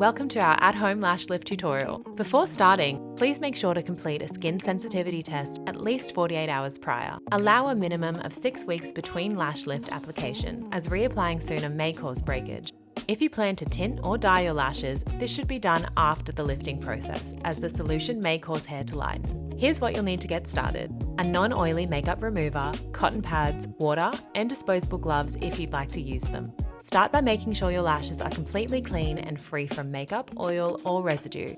welcome to our at-home lash lift tutorial. Before starting, please make sure to complete a skin sensitivity test at least 48 hours prior. Allow a minimum of 6 weeks between lash lift applications, as reapplying sooner may cause breakage. If you plan to tint or dye your lashes, this should be done after the lifting process, as the solution may cause hair to lighten. Here's what you'll need to get started: a non-oily makeup remover, cotton pads, water, and disposable gloves if you'd like to use them. Start by making sure your lashes are completely clean and free from makeup, oil, or residue.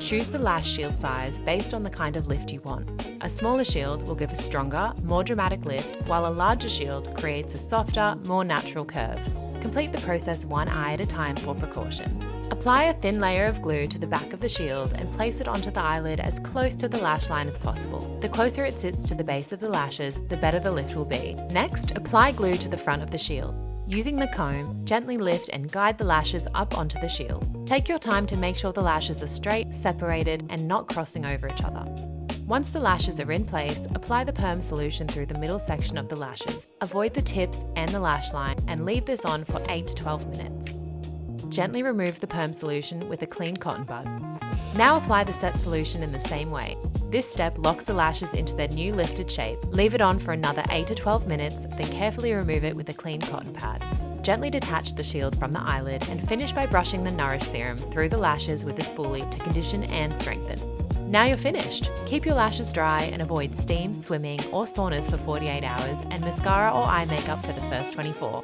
Choose the lash shield size based on the kind of lift you want. A smaller shield will give a stronger, more dramatic lift, while a larger shield creates a softer, more natural curve. Complete the process one eye at a time for precaution. Apply a thin layer of glue to the back of the shield and place it onto the eyelid as close to the lash line as possible. The closer it sits to the base of the lashes, the better the lift will be. Next, apply glue to the front of the shield. Using the comb, gently lift and guide the lashes up onto the shield. Take your time to make sure the lashes are straight, separated, and not crossing over each other. Once the lashes are in place, apply the perm solution through the middle section of the lashes. Avoid the tips and the lash line and leave this on for 8 to 12 minutes. Gently remove the perm solution with a clean cotton bud. Now apply the set solution in the same way. This step locks the lashes into their new lifted shape. Leave it on for another 8 to 12 minutes, then carefully remove it with a clean cotton pad. Gently detach the shield from the eyelid and finish by brushing the Nourish serum through the lashes with a spoolie to condition and strengthen. Now you're finished. Keep your lashes dry and avoid steam, swimming, or saunas for 48 hours and mascara or eye makeup for the first 24.